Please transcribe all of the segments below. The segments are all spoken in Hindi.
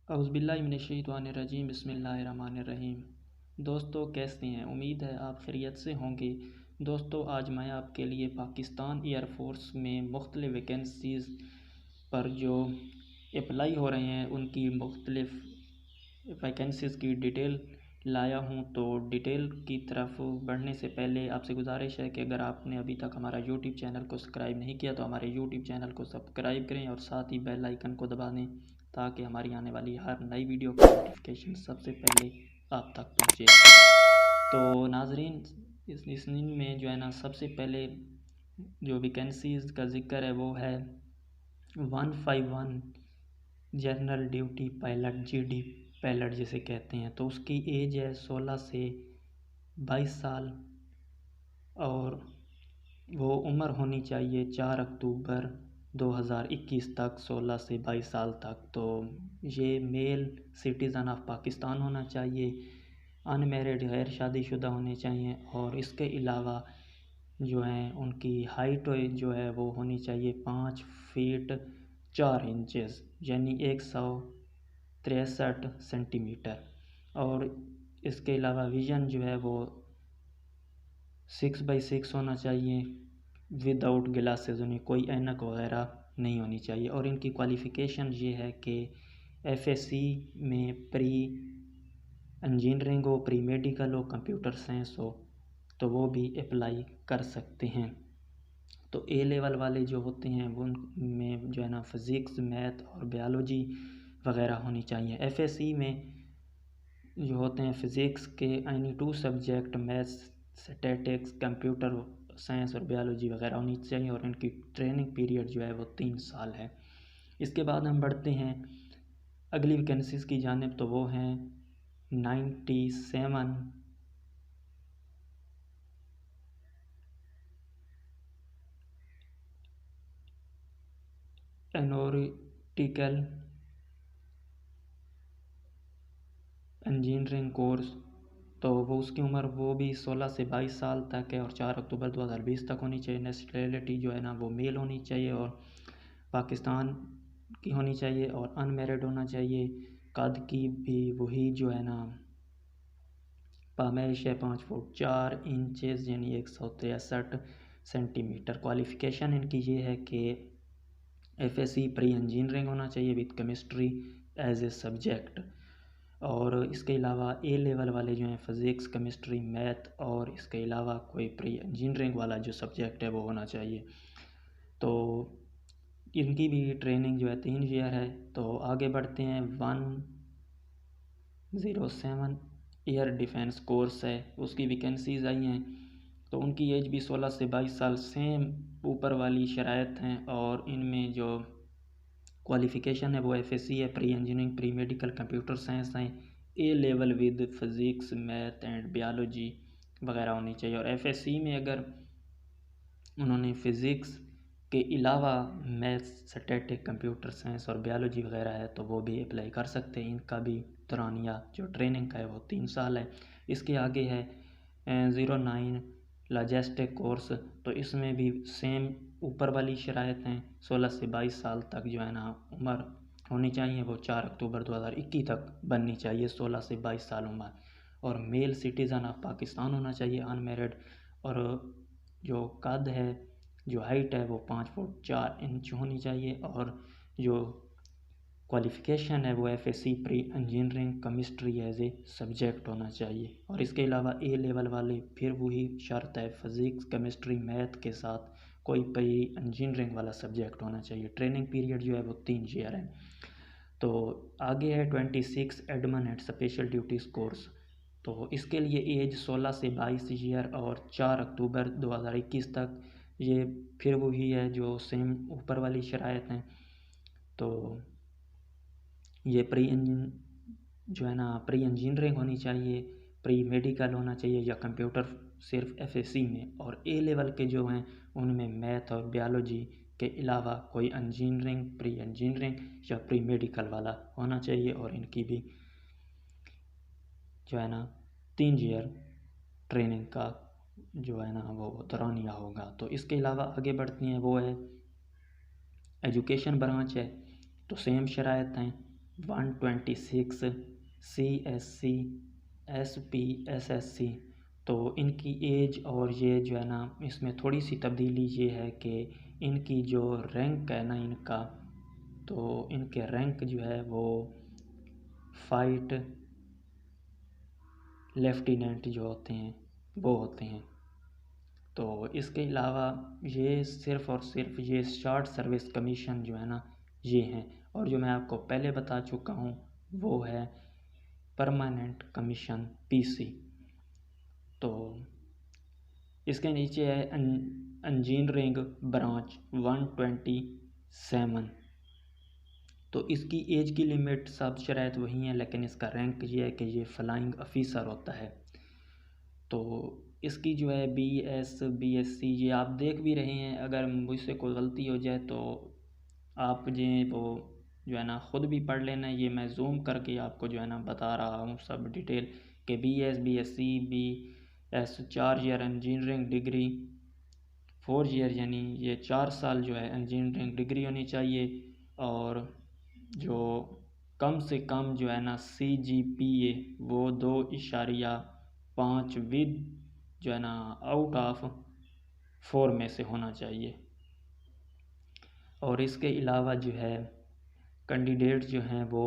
औज़ुबिल्लाहिमिनश्शैतानिर्रजीम बिस्मिल्लाहिर्रहमानिर्रहीम। दोस्तों कैसे हैं? उम्मीद है आप खैरियत से होंगे। दोस्तों आज मैं आपके लिए पाकिस्तान एयरफोर्स में मुख्तलिफ़ वैकेंसीज़ पर जो अप्लाई हो रहे हैं उनकी मुख्तलिफ़ वैकेंसीज़ की डिटेल लाया हूं। तो डिटेल की तरफ बढ़ने से पहले आपसे गुजारिश है कि अगर आपने अभी तक हमारा यूट्यूब चैनल को सब्सक्राइब नहीं किया तो हमारे यूट्यूब चैनल को सब्सक्राइब करें और साथ ही बेल आइकन को दबा दें ताकि हमारी आने वाली हर नई वीडियो का नोटिफिकेशन सबसे पहले आप तक पहुंचे। तो नाजरीन इस दिन में जो है ना सबसे पहले जो वैकेंसीज़ का ज़िक्र है वो है 151 general duty pilot GD pilot जिसे कहते हैं। तो उसकी एज है 16 से 22 साल और वो उम्र होनी चाहिए 4 अक्टूबर 2021 तक, 16 से 22 साल तक। तो ये मेल सिटीज़न ऑफ पाकिस्तान होना चाहिए, अनमैरिड गैर शादीशुदा होने चाहिए और इसके अलावा जो है उनकी हाइट जो है वो होनी चाहिए 5 फीट 4 इंचेस यानी 163 सेंटीमीटर। और इसके अलावा विज़न जो है वो 6x6 होना चाहिए विदाउट ग्लासेस, उन्हें कोई ऐनक वगैरह नहीं होनी चाहिए। और इनकी क्वालिफ़िकेशन ये है कि FSC में प्री इंजीनियरिंग हो, प्री मेडिकल हो, कंप्यूटर साइंस हो तो वो भी अप्लाई कर सकते हैं। तो A लेवल वाले जो होते हैं वो उनमें जो है ना फिज़िक्स, मैथ और बायोलॉजी वगैरह होनी चाहिए। FSC में जो होते हैं फ़िज़िक्स के any 2 subject, maths, statics, computer science और बायोलॉजी वगैरह होनी चाहिए और इनकी ट्रेनिंग पीरियड जो है वो 3 साल है। इसके बाद हम बढ़ते हैं अगली वैकेंसीज़ की जानिब। तो वो हैं 97 एरोनॉटिकल इंजीनियरिंग कोर्स। तो वो उसकी उम्र वो भी 16 से 22 साल तक है और 4 अक्टूबर 2020 तक होनी चाहिए। नेशनैलिटी जो है ना वो मेल होनी चाहिए और पाकिस्तान की होनी चाहिए और अनमैरिड होना चाहिए। कद की भी वही जो है ना पैमाइश है 5 फुट 4 इंचेस यानी 163 सेंटीमीटर। क्वालिफ़िकेशन इनकी ये है कि FSC प्री इंजीनियरिंग होना चाहिए with chemistry as a subject. और इसके अलावा A लेवल वाले जो हैं फ़िज़िक्स, केमिस्ट्री, मैथ और इसके अलावा कोई प्री इंजीनियरिंग वाला जो सब्जेक्ट है वो होना चाहिए। तो इनकी भी ट्रेनिंग जो है 3 ईयर है। तो आगे बढ़ते हैं 107 एयर डिफेंस कोर्स है, उसकी वैकेंसीज आई हैं। तो उनकी एज भी 16 से 22 साल सेम ऊपर वाली शराइत हैं और इनमें जो क्वालिफ़िकेशन है वो FSC है, pre engineering, pre medical, computer science है, A level with physics, math and biology वगैरह होनी चाहिए। और FSC में अगर उन्होंने फ़िज़िक्स के अलावा मैथ्स, स्टैटिक, कंप्यूटर साइंस और बायोलॉजी वगैरह है तो वो भी अप्लाई कर सकते हैं। इनका भी दौरानिया जो ट्रेनिंग का है वो 3 साल है। इसके आगे है 09 लॉजिस्टिक कोर्स। तो इसमें भी सेम ऊपर वाली शराइत हैं, 16 से 22 साल तक जो है ना उम्र होनी चाहिए वो 4 अक्टूबर 2021 तक बननी चाहिए, 16 से 22 साल उम्र। और मेल सिटीज़न ऑफ पाकिस्तान होना चाहिए, अनमेरिड। और जो कद है, जो हाइट है वो 5 फुट 4 इंच होनी चाहिए। और जो क्वालिफ़िकेशन है वो FSC pre engineering chemistry as a subject होना चाहिए। और इसके अलावा A लेवल वाले फिर वही शर्त है, फ़िज़िक्स, केमिस्ट्री, मैथ के साथ कोई प्री इंजीनियरिंग वाला सब्जेक्ट होना चाहिए। ट्रेनिंग पीरियड जो है वो 3 ईयर है। तो आगे है 26 Edmund and special duties course. तो इसके लिए एज 16 से 22 ईयर और 4 अक्टूबर 2021 तक। ये फिर वही है जो सेम ऊपर वाली शराइत हैं। तो ये जो है ना प्री इंजीनियरिंग होनी चाहिए, प्री मेडिकल होना चाहिए या कंप्यूटर सिर्फ FSC में। और A लेवल के जो हैं उनमें मैथ और बायोलॉजी के अलावा कोई इंजीनियरिंग, प्री इंजीनियरिंग या प्री मेडिकल वाला होना चाहिए। और इनकी भी जो है ना 3 ईयर ट्रेनिंग का जो है ना वो दौरानिया होगा। तो इसके अलावा आगे बढ़ती हैं वो है एजुकेशन ब्रांच है। तो सेम शराइत हैं, 126 CSC SP SSC। तो इनकी एज और ये जो है ना, इसमें थोड़ी सी तब्दीली ये है कि इनकी जो रैंक है ना इनका, तो इनके रैंक जो है वो फाइट लेफ्टिनेंट जो होते हैं वो होते हैं। तो इसके अलावा ये सिर्फ़ और सिर्फ ये शॉर्ट सर्विस कमीशन जो है ना ये हैं। और जो मैं आपको पहले बता चुका हूँ वो है परमानेंट कमीशन PC। तो इसके नीचे है इंजीनियरिंग ब्रांच 127। तो इसकी एज की लिमिट सब शरायत वही है, लेकिन इसका रैंक ये है कि ये फ्लाइंग ऑफिसर होता है। तो इसकी जो है BSc ये आप देख भी रहे हैं। अगर मुझसे कोई गलती हो जाए तो आप जो वो जो है ना ख़ुद भी पढ़ लेना। ये मैं जूम करके आपको जो है ना बता रहा हूँ सब डिटेल कि BSc BS 4 year engineering degree 4 year, यानी ये 4 साल जो है इंजीनियरिंग डिग्री होनी चाहिए। और जो कम से कम जो है ना CGPA वो 2.5 विद जो है ना आउट ऑफ 4 में से होना चाहिए। और इसके अलावा जो है कैंडिडेट जो हैं वो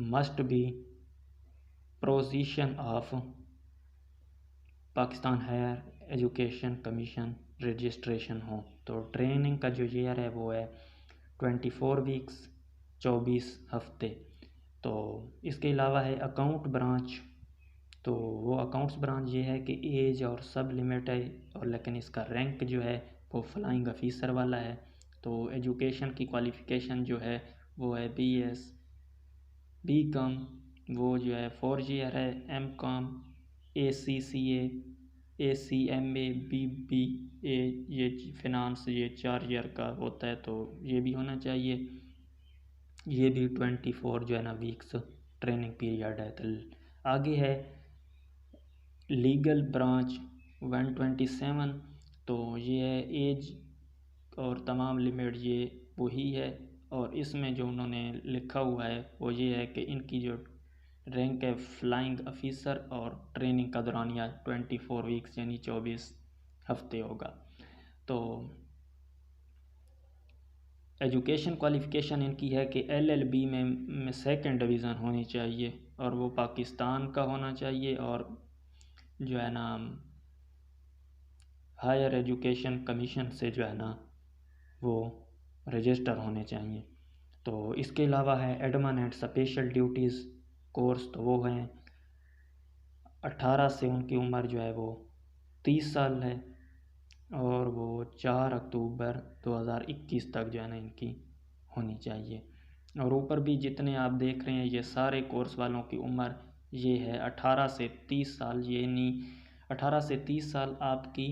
must be position of Pakistan higher education commission registration हो। तो ट्रेनिंग का जो ईयर है वो है 24 वीक्स 24 हफ्ते। तो इसके अलावा है अकाउंट ब्रांच। तो वो अकाउंट्स ब्रांच ये है कि एज और सब लिमिट है, और लेकिन इसका रैंक जो है वो फ्लाइंग ऑफिसर वाला है। तो एजुकेशन की क्वालिफ़िकेशन जो है वो है BCom, वो जो है 4 ईयर है। MCom ACCA ACMA BBA ये फिनांस ये 4 ईयर का होता है, तो ये भी होना चाहिए। ये भी 24 जो है ना वीक्स ट्रेनिंग पीरियड है। तो आगे है लीगल ब्रांच 127। तो ये है एज और तमाम लिमिट ये वही है। और इसमें जो उन्होंने लिखा हुआ है वो ये है कि इनकी जो रैंक है फ्लाइंग ऑफिसर, और ट्रेनिंग का दौरानिया 24 वीक्स यानी 24 हफ्ते होगा। तो एजुकेशन क्वालिफ़िकेशन इनकी है कि LLB में 2nd डिवीज़न होनी चाहिए, और वो पाकिस्तान का होना चाहिए, और जो है ना हायर एजुकेशन कमीशन से जो है ना वो रजिस्टर होने चाहिए। तो इसके अलावा है admin and special duties course. तो वो हैं 18 से उनकी उम्र जो है वो 30 साल है, और वो 4 अक्टूबर 2021 तक जो है ना इनकी होनी चाहिए। और ऊपर भी जितने आप देख रहे हैं ये सारे कोर्स वालों की उम्र ये है 18 से 30 साल। ये नहीं 18 से 30 साल आपकी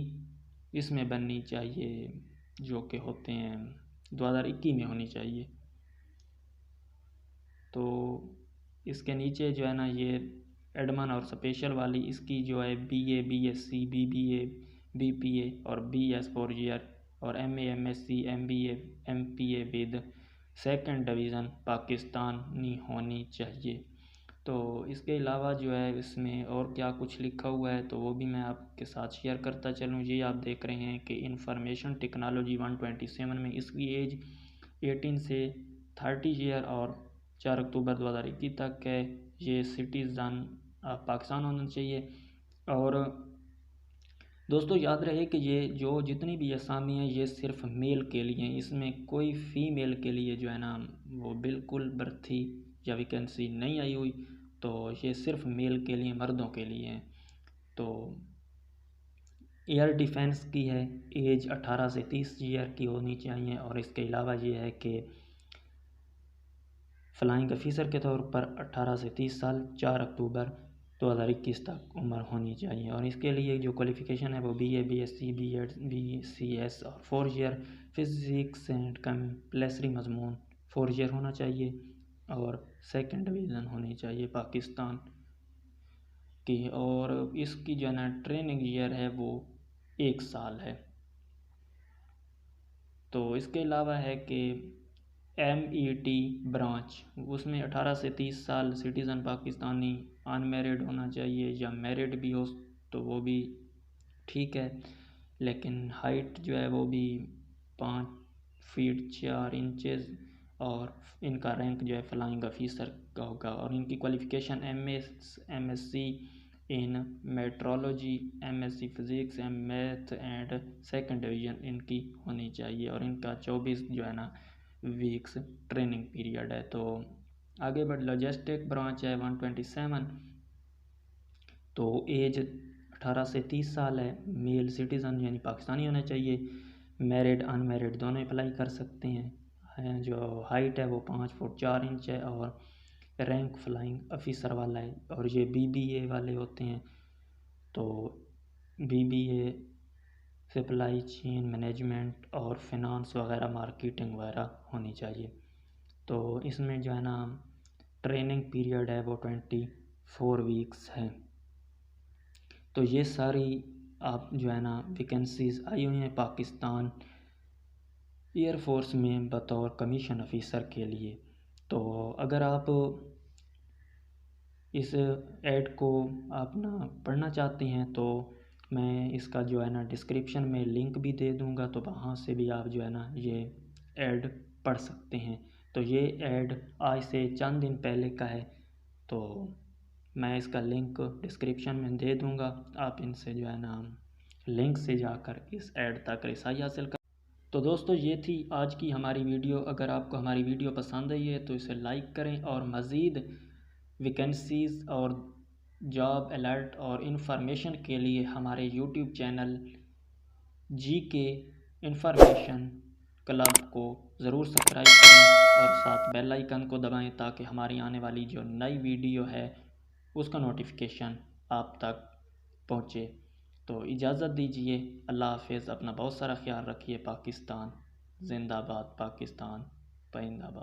इसमें बननी चाहिए जो कि होते हैं 2021 में होनी चाहिए। तो इसके नीचे जो है ना ये एडमिन और स्पेशल वाली इसकी जो है BA BSc BBA BPA और BS 4 ईयर, और MA MSc MBA MPA with 2nd division Pakistani होनी चाहिए। तो इसके अलावा जो है इसमें और क्या कुछ लिखा हुआ है तो वो भी मैं आपके साथ शेयर करता चलूँ। ये आप देख रहे हैं कि इंफॉर्मेशन टेक्नोलॉजी 127 में इसकी एज 18 से 30 ईयर और 4 अक्टूबर 2021 तक है। ये सिटीज़न पाकिस्तान होना चाहिए। और दोस्तों याद रहे कि ये जो जितनी भी असामी हैं ये सिर्फ मेल के लिए हैं, इसमें कोई फ़ीमेल के लिए जो है ना वो बिल्कुल भर्ती या वैकेंसी नहीं आई हुई। तो ये सिर्फ मेल के लिए, मर्दों के लिए हैं। तो एयर डिफेंस की है एज 18 से 30 ईयर की होनी चाहिए। और इसके अलावा ये है कि फ्लाइंग ऑफिसर के तौर पर 18 से 30 साल 4 अक्टूबर 2021 तक उम्र होनी चाहिए। और इसके लिए जो क्वालिफ़िकेशन है वो BA BSc BEd BCS और 4 ईयर फिज़िक्स एंड कंपल्सरी मजमून 4 ईयर होना चाहिए, और 2nd डिवीज़न होनी चाहिए पाकिस्तान की। और इसकी जो है ना ट्रेनिंग ईयर है वो 1 साल है। तो इसके अलावा है कि MET ब्रांच, उसमें 18 से 30 साल सिटीज़न पाकिस्तानी अनमेरिड होना चाहिए, या मैरिड भी हो तो वो भी ठीक है, लेकिन हाइट जो है वो भी 5 फीट 4 इंचज़, और इनका रैंक जो है फ्लाइंग ऑफिसर का होगा, और इनकी qualification MSc in metrology, MSc physics and math and second division इनकी होनी चाहिए, और इनका 24 जो है ना वीक्स ट्रेनिंग पीरियड है। तो आगे बढ़, लॉजिस्टिक ब्रांच है 127, तो एज 18 से 30 साल है, मेल सिटीज़न यानी पाकिस्तानी होना चाहिए, मैरिड अनमैरिड दोनों अप्लाई कर सकते हैं। जो हाइट है वो 5 फुट 4 इंच है, और रैंक फ्लाइंग ऑफिसर वाला है, और ये BBA वाले होते हैं। तो BBA सप्लाई चेन मैनेजमेंट और फिनांस वगैरह, मार्केटिंग वगैरह होनी चाहिए। तो इसमें जो है ना ट्रेनिंग पीरियड है वो 24 वीक्स है। तो ये सारी आप जो है ना वैकेंसीज़ आई हुई हैं पाकिस्तान एयरफोर्स में बतौर कमीशन ऑफिसर के लिए। तो अगर आप इस ऐड को आप ना पढ़ना चाहते हैं तो मैं इसका जो है ना डिस्क्रिप्शन में लिंक भी दे दूंगा, तो वहाँ से भी आप जो है ना ये ऐड पढ़ सकते हैं। तो ये ऐड आज से चंद दिन पहले का है, तो मैं इसका लिंक डिस्क्रिप्शन में दे दूंगा, आप इनसे जो है ना लिंक से जाकर इस ऐड तक रसाई हासिल कर। तो दोस्तों ये थी आज की हमारी वीडियो। अगर आपको हमारी वीडियो पसंद आई है तो इसे लाइक करें, और मज़ीद वैकेंसीज़ और जॉब अलर्ट और इन्फॉर्मेशन के लिए हमारे YouTube channel GK information club को ज़रूर सब्सक्राइब करें, और साथ बेल आइकन को दबाएं ताकि हमारी आने वाली जो नई वीडियो है उसका नोटिफिकेशन आप तक पहुँचे। तो इजाज़त दीजिए, अल्लाह हाफ़िज़, अपना बहुत सारा ख्याल रखिए। पाकिस्तान जिंदाबाद, पाकिस्तान जिंदाबाद।